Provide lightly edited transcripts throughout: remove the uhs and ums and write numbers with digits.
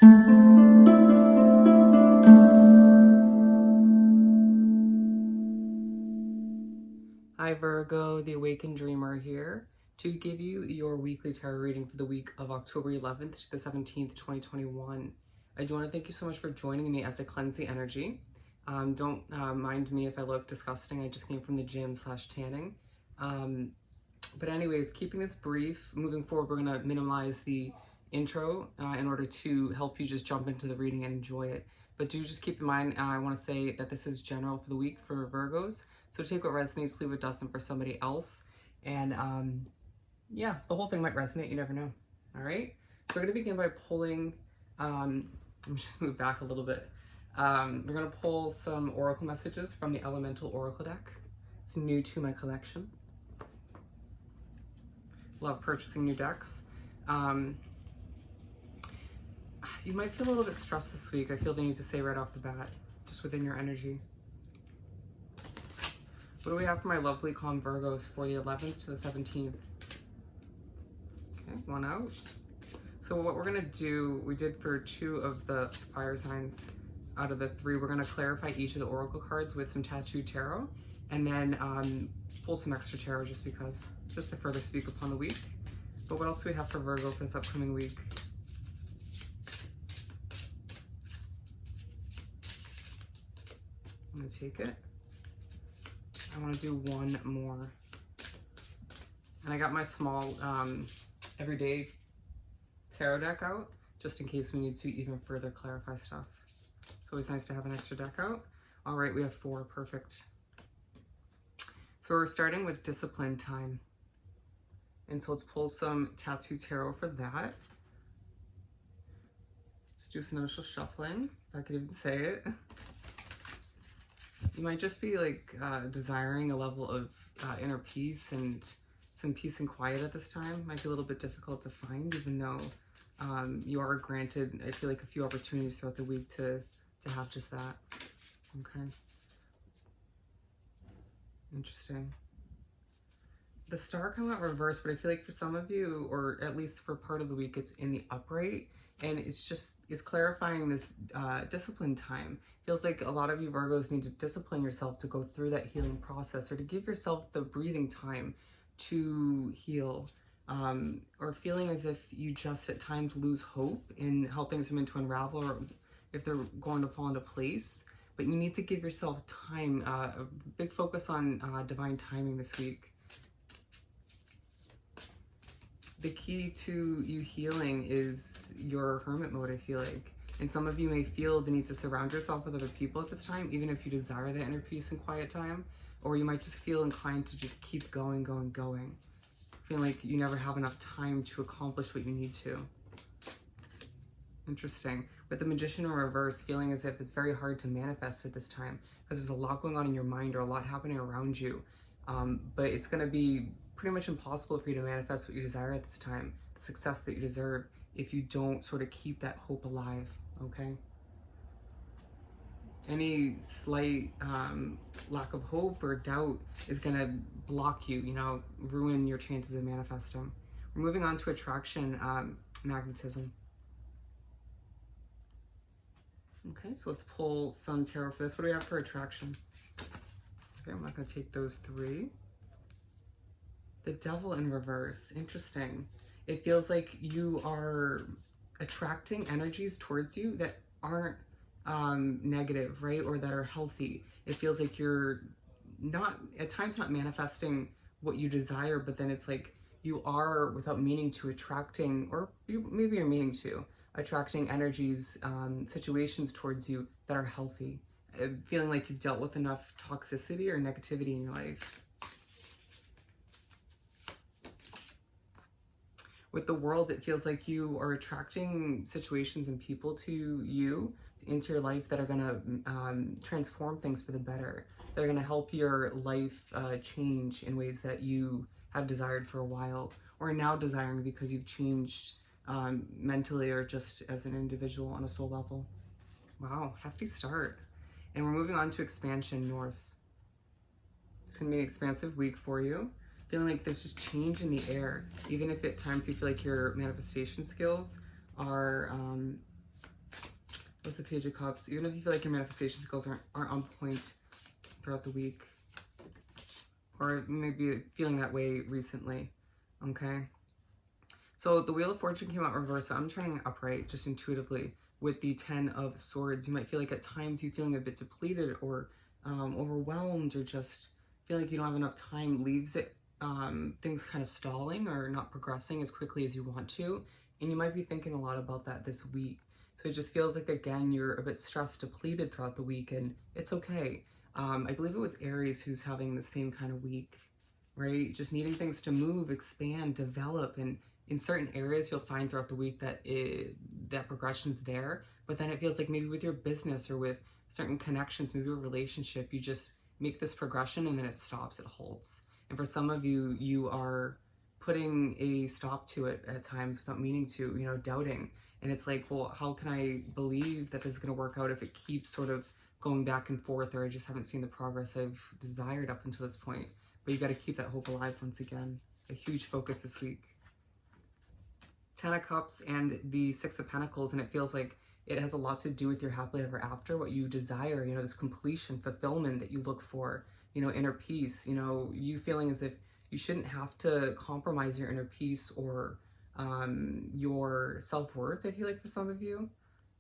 Hi Virgo, the Awakened Dreamer here to give you your weekly tarot reading for the week of October 11th to the 17th, 2021. I do want to thank you so much for joining me as I cleanse the energy. Don't mind me if I look disgusting. I just came from the gym / tanning. But anyways, keeping this brief, moving forward, we're going to minimize the intro in order to help you just jump into the reading and enjoy it. But do just keep in mind, I want to say that this is general for the week for Virgos. So take what resonates, leave what doesn't for somebody else. And yeah, the whole thing might resonate. You never know. All right. So we're going to begin by pulling, let me just move back a little bit. We're going to pull some oracle messages from the Elemental Oracle deck. It's new to my collection. Love purchasing new decks. You might feel a little bit stressed this week. I feel the need to say right off the bat, just within your energy. What do we have for my lovely calm Virgos for the 11th to the 17th? Okay, one out. So what we're gonna do, we did for 2 of the fire signs out of the 3, we're gonna clarify each of the oracle cards with some tattooed tarot, and then pull some extra tarot just because, just to further speak upon the week. But what else do we have for Virgo for this upcoming week? I'm gonna take it. I want to do one more. And I got my small everyday tarot deck out, just in case we need to even further clarify stuff. It's always nice to have an extra deck out. All right, we have 4, perfect. So we're starting with discipline time. And so let's pull some tattoo tarot for that. Just do some initial shuffling, if I could even say it. You might just be like desiring a level of inner peace and some peace and quiet at this time. Might be a little bit difficult to find, even though you are granted, I feel like, a few opportunities throughout the week to have just that. Okay. Interesting. The star came out reversed, but I feel like for some of you, or at least for part of the week, it's in the upright. And it's clarifying this discipline time. Feels like a lot of you Virgos need to discipline yourself to go through that healing process, or to give yourself the breathing time to heal, or feeling as if you just at times lose hope in how things are meant to unravel, or if they're going to fall into place. But you need to give yourself time, a big focus on divine timing this week. The key to you healing is your hermit mode, I feel like. And some of you may feel the need to surround yourself with other people at this time, even if you desire that inner peace and quiet time. Or you might just feel inclined to just keep going. Feeling like you never have enough time to accomplish what you need to. Interesting. With the Magician in reverse, feeling as if it's very hard to manifest at this time, because there's a lot going on in your mind, or a lot happening around you. But it's going to be pretty much impossible for you to manifest what you desire at this time, the success that you deserve, if you don't sort of keep that hope alive, okay? Any slight lack of hope or doubt is going to block you, ruin your chances of manifesting. We're moving on to attraction, magnetism. Okay, so let's pull some tarot for this. What do we have for attraction? Okay, I'm not going to take those 3. The Devil in reverse. Interesting. It feels like you are attracting energies towards you that aren't negative, right? Or that are healthy. It feels like you're at times not manifesting what you desire, but then it's like you are, without meaning to, attracting, or maybe you're meaning to, attracting energies, situations towards you that are healthy. Feeling like you've dealt with enough toxicity or negativity in your life. With the World, it feels like you are attracting situations and people to you, into your life, that are going to transform things for the better. They're going to help your life change in ways that you have desired for a while, or are now desiring because you've changed mentally, or just as an individual on a soul level. Wow, hefty start. And we're moving on to expansion, north. It's going to be an expansive week for you. Feeling like there's just change in the air, even if at times you feel like your manifestation skills are What's the Page of Cups? Even if you feel like your manifestation skills aren't on point throughout the week, or maybe feeling that way recently, okay? So the Wheel of Fortune came out reverse, so I'm turning it upright just intuitively with the Ten of Swords. You might feel like at times you're feeling a bit depleted or overwhelmed, or just feel like you don't have enough time, leaves it things kind of stalling or not progressing as quickly as you want to. And you might be thinking a lot about that this week. So it just feels like, again, you're a bit stressed, depleted throughout the week, and it's okay. I believe it was Aries who's having the same kind of week, right? Just needing things to move, expand, develop, and in certain areas you'll find throughout the week that that progression's there, but then it feels like maybe with your business or with certain connections, maybe a relationship, you just make this progression and then it stops, it halts. And for some of you, you are putting a stop to it at times without meaning to, you know, doubting. And it's like, well, how can I believe that this is going to work out if it keeps sort of going back and forth, or I just haven't seen the progress I've desired up until this point? But you got to keep that hope alive once again. A huge focus this week. Ten of Cups and the Six of Pentacles, and it feels like it has a lot to do with your happily ever after, what you desire, you know, this completion, fulfillment that you look for, you know, inner peace, you know, you feeling as if you shouldn't have to compromise your inner peace or your self-worth, I feel like, for some of you.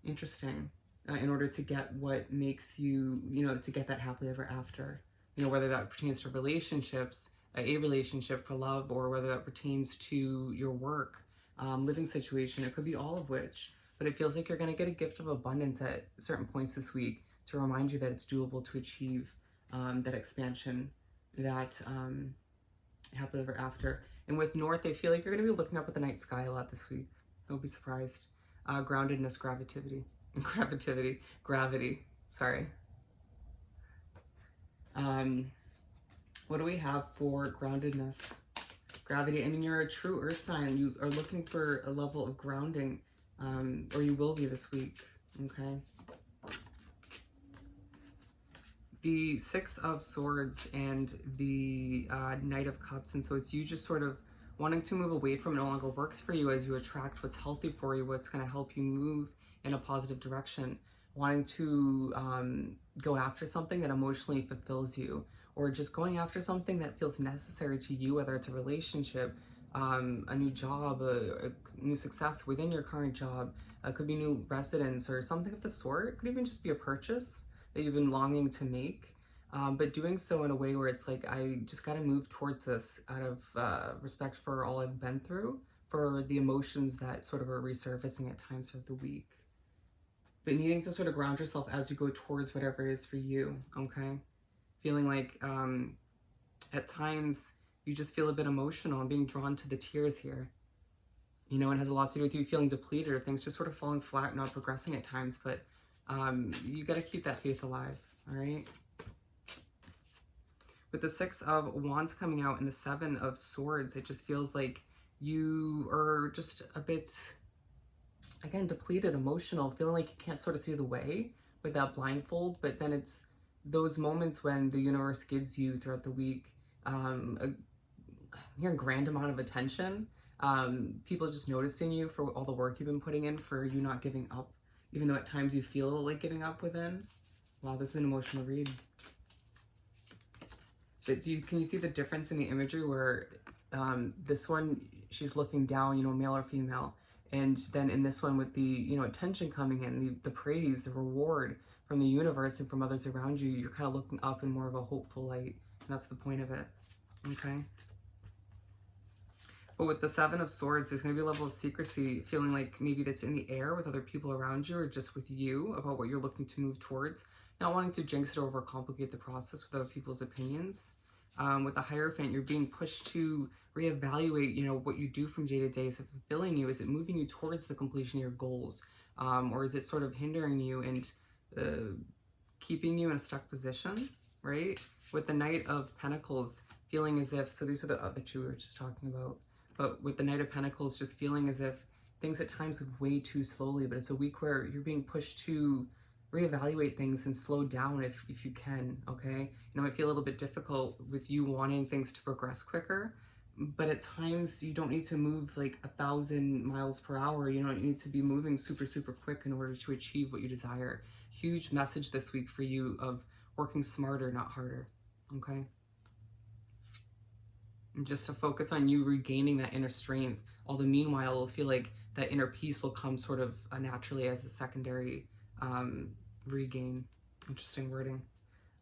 Interesting. In order to get what makes you, you know, to get that happily ever after, you know, whether that pertains to relationships, a relationship for love, or whether that pertains to your work, living situation. It could be all of which, but it feels like you're going to get a gift of abundance at certain points this week to remind you that it's doable to achieve that expansion, that happily ever after. And with North, I feel like you're going to be looking up at the night sky a lot this week. Don't be surprised. Groundedness, gravity, sorry. What do we have for groundedness? Gravity. I mean, you're a true earth sign. You are looking for a level of grounding, or you will be this week, okay? The Six of Swords and the Knight of Cups, and so it's you just sort of wanting to move away from it no longer works for you as you attract what's healthy for you, what's going to help you move in a positive direction, wanting to go after something that emotionally fulfills you, or just going after something that feels necessary to you, whether it's a relationship, a new job, a new success within your current job. It could be new residence or something of the sort. It could even just be a purchase that you've been longing to make, but doing so in a way where it's like, I just got to move towards this out of respect for all I've been through, for the emotions that sort of are resurfacing at times throughout the week. But needing to sort of ground yourself as you go towards whatever it is for you, okay? Feeling like at times you just feel a bit emotional and being drawn to the tears here. You know, it has a lot to do with you feeling depleted or things just sort of falling flat, not progressing at times, but you got to keep that faith alive, all right? With the Six of Wands coming out and the Seven of Swords, it just feels like you are just a bit, again, depleted, emotional, feeling like you can't sort of see the way with that blindfold. But then it's those moments when the universe gives you throughout the week a grand amount of attention, people just noticing you for all the work you've been putting in, for you not giving up, even though at times you feel like giving up within. Wow, this is an emotional read. But can you see the difference in the imagery where this one, she's looking down, you know, male or female, and then in this one with the, you know, attention coming in, the praise, the reward from the universe and from others around you, you're kind of looking up in more of a hopeful light, and that's the point of it, okay? But with the Seven of Swords, there's going to be a level of secrecy, feeling like maybe that's in the air with other people around you or just with you about what you're looking to move towards. Not wanting to jinx it or overcomplicate the process with other people's opinions. With the Hierophant, you're being pushed to reevaluate, you know, what you do from day to day. Is it fulfilling you? Is it moving you towards the completion of your goals? Or is it sort of hindering you and keeping you in a stuck position, right? With the Knight of Pentacles, feeling as if, so these are the other two we were just talking about, but with the Knight of Pentacles, just feeling as if things at times move way too slowly, but it's a week where you're being pushed to reevaluate things and slow down if you can, okay? You know, it might feel a little bit difficult with you wanting things to progress quicker, but at times you don't need to move like 1,000 miles per hour. You don't need to be moving super, super quick in order to achieve what you desire. Huge message this week for you of working smarter, not harder. Okay? And just to focus on you regaining that inner strength. Although meanwhile, it'll feel like that inner peace will come sort of naturally as a secondary regain. Interesting wording.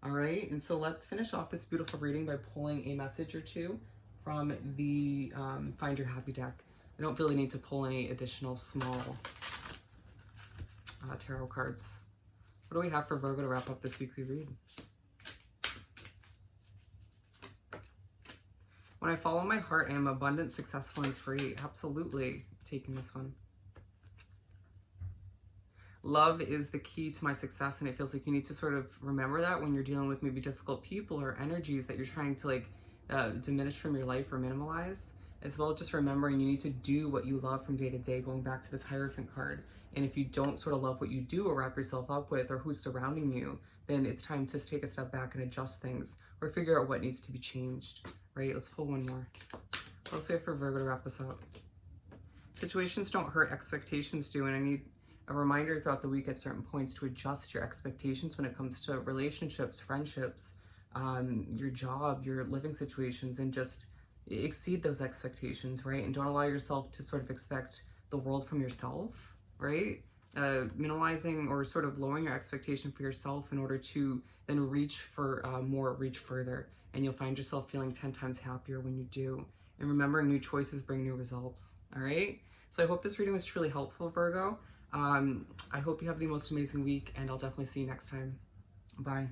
All right, and so let's finish off this beautiful reading by pulling a message or two from the Find Your Happy deck. I don't really need to pull any additional small tarot cards. What do we have for Virgo to wrap up this weekly read? When I follow my heart, I am abundant, successful, and free. Absolutely taking this one. Love is the key to my success, and it feels like you need to sort of remember that when you're dealing with maybe difficult people or energies that you're trying to like diminish from your life or minimalize. As well, just remembering you need to do what you love from day to day, going back to this Hierophant card. And if you don't sort of love what you do or wrap yourself up with or who's surrounding you, then it's time to take a step back and adjust things or figure out what needs to be changed, right? Let's pull one more. What else do we have for Virgo to wrap this up? Situations don't hurt, expectations do, and I need a reminder throughout the week at certain points to adjust your expectations when it comes to relationships, friendships, your job, your living situations, and just exceed those expectations, right? And don't allow yourself to sort of expect the world from yourself, right? Minimalizing or sort of lowering your expectation for yourself in order to then reach for more, reach further. And you'll find yourself feeling 10 times happier when you do. And remembering new choices bring new results, all right? So I hope this reading was truly helpful, Virgo. I hope you have the most amazing week, and I'll definitely see you next time. Bye.